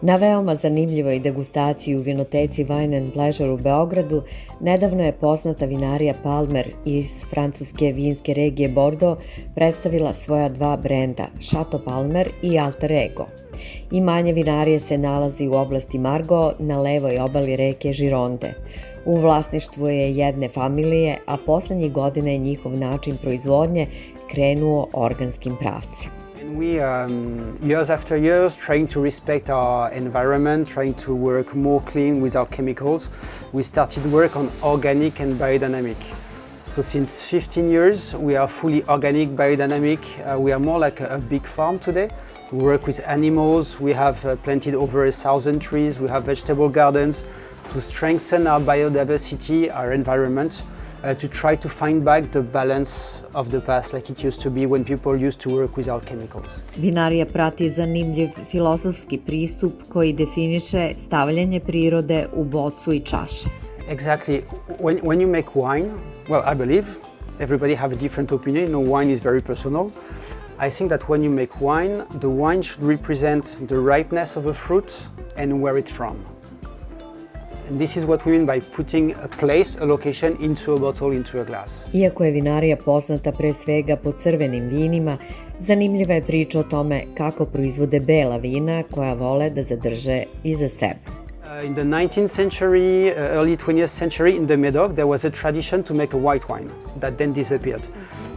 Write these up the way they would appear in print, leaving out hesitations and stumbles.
Na veoma zanimljivoj degustaciji u vinoteci Wine&Pleasure u Beogradu nedavno je poznata vinarija Palmer iz francuske vinske regije Bordeaux predstavila svoja dva brenda, Chateau Palmer i Alter Ego. Imanje vinarije se nalazi u oblasti Margaux na levoj obali reke Gironde. U vlasništvu je jedne familije, a poslednjih godina je njihov način proizvodnje krenuo organskim pravcem. We, years after years, trying to respect our environment, trying to work more clean without chemicals, we started work on organic and biodynamic. So since 15 years, we are fully organic, biodynamic. We are more like a big farm today. We work with animals. We have planted over 1,000 trees. We have vegetable gardens to strengthen our biodiversity, our environment. To try to find back the balance of the past like it used to be when people used to work without chemicals. Vinarija prati zanimljiv filozofski pristup koji definiše stavljanje prirode u bocu i čaše. Exactly. When you make wine, well, I believe everybody have a different opinion. You know, wine is very personal. I think that when you make wine, the wine should represent the ripeness of a fruit and where it's from. And this is what we mean by putting a place, a location into a bottle, into a glass. Iako je vinarija poznata pre svega po crvenim vinima, zanimljiva je priča o tome kako proizvode bela vina koja vole da zadrže iza sebe. In the 19th century, early 20th century, in the Médoc, there was a tradition to make a white wine that then disappeared.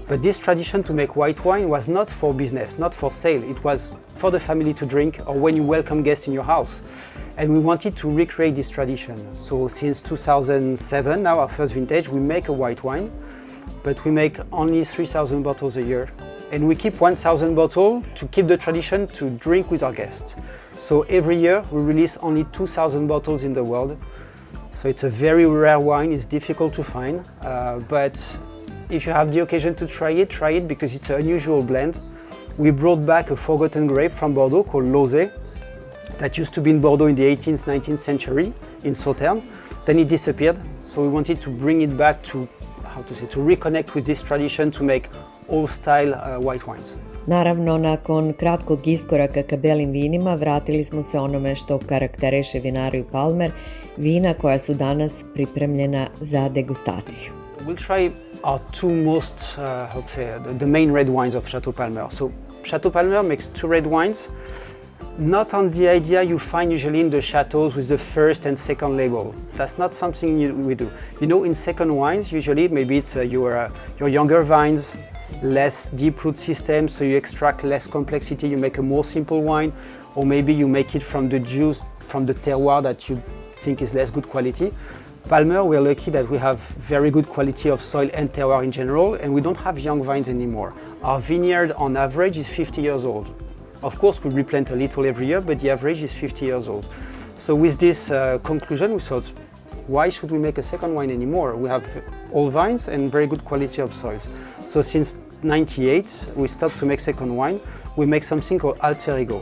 But this tradition to make white wine was not for business, not for sale. It was for the family to drink or when you welcome guests in your house. And we wanted to recreate this tradition. So since 2007, now our first vintage, we make a white wine, but we make only 3,000 bottles a year. And we keep 1,000 bottles to keep the tradition to drink with our guests. So every year we release only 2,000 bottles in the world. So it's a very rare wine, it's difficult to find. But if you have the occasion to try it because it's an unusual blend. We brought back a forgotten grape from Bordeaux called Lozé that used to be in Bordeaux in the 18th, 19th century in Sauternes. Then it disappeared. So we wanted to bring it back to reconnect with this tradition to make old-style white wines. Naravno, nakon kratkog iskoraka ka belim vinima, vratili smo se onome što karakteriše vinariju Palmer, vina koja su danas pripremljena za degustaciju. We'll try our two most, the main red wines of Chateau Palmer. So Chateau Palmer makes two red wines, not on the idea you find usually in the chateaus with the first and second label. That's not something we do. You know, in second wines, usually maybe it's your younger vines, less deep root system, so you extract less complexity, you make a more simple wine, or maybe you make it from the juice, from the terroir that you think is less good quality. Palmer, we're lucky that we have very good quality of soil and terroir in general, and we don't have young vines anymore. Our vineyard on average is 50 years old. Of course, we replant a little every year, but the average is 50 years old. So with this conclusion, we thought, why should we make a second wine anymore? We have old vines and very good quality of soils. So since 98, we stopped to make second wine. We make something called Alter Ego,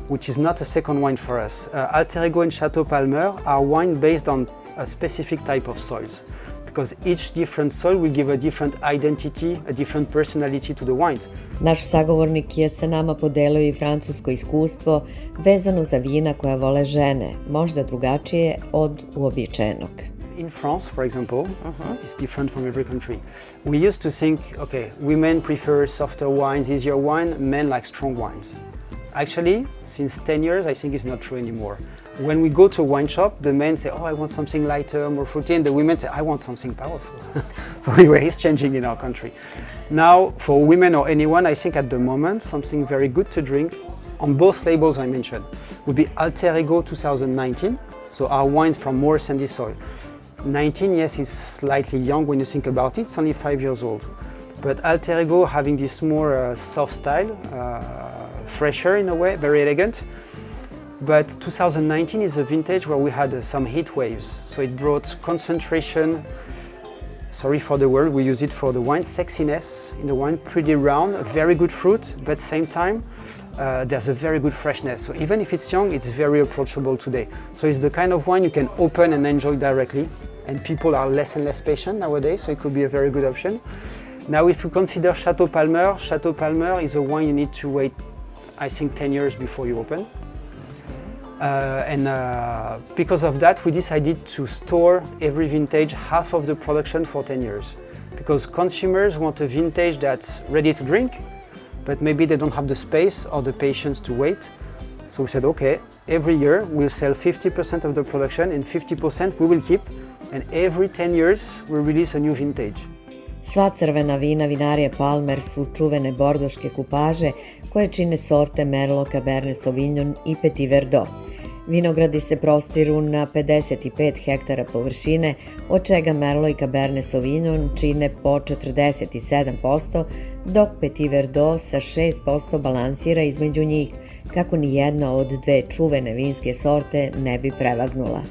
which is not a second wine for us. Alter Ego and Chateau Palmer are wine based on a specific type of soils, because each different soil will give a different identity, a different personality to the wines. Naš sagovornik je sa nama podelio i francusko iskustvo vezano za vina koja vole žene, možda drugačije od uobičajenog. In France, for example, it's different from every country. We used to think, okay, women prefer softer wines, easier wine, men like strong wines. Actually, since 10 years, I think it's not true anymore. When we go to a wine shop, the men say, oh, I want something lighter, more fruity, and the women say, I want something powerful. So anyway, it's changing in our country. Now, for women or anyone, I think at the moment, something very good to drink, on both labels I mentioned, would be Alter Ego 2019, so our wines from more sandy soil. 19, yes, is slightly young when you think about it, it's only 5 years old. But Alter Ego having this more soft style, fresher in a way, very elegant. But 2019 is a vintage where we had some heat waves. So it brought concentration, sorry for the word, we use it for the wine, sexiness in the wine, pretty round, very good fruit, but at the same time, there's a very good freshness. So even if it's young, it's very approachable today. So it's the kind of wine you can open and enjoy directly. And people are less and less patient nowadays, so it could be a very good option. Now, if you consider Chateau Palmer is a wine you need to wait, I think, 10 years before you open. Because of that, we decided to store every vintage half of the production for 10 years. Because consumers want a vintage that's ready to drink, but maybe they don't have the space or the patience to wait. So we said, okay, every year we'll sell 50% of the production and 50% we will keep, and every 10 years we'll release a new vintage. Sva crvena vina vinarije Palmer su čuvene bordoške kupaže koje čine sorte Merlot, Cabernet Sauvignon i Petit Verdot. Vinogradi se prostiru na 55 hektara površine, od čega Merlot i Cabernet Sauvignon čine po 47%, dok Petit Verdot sa 6% balansira između njih, kako ni jedna od dve čuvene vinske sorte ne bi prevagnula.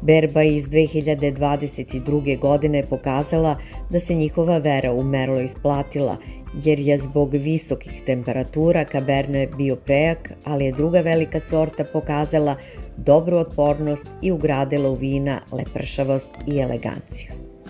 Berba iz 2022. godine pokazala da se njihova vera u Merlot isplatila, jer je zbog visokih temperatura Cabernet bio prejak, ali je druga velika sorta pokazala dobru otpornost i ugradila u vina lepršavost i eleganciju.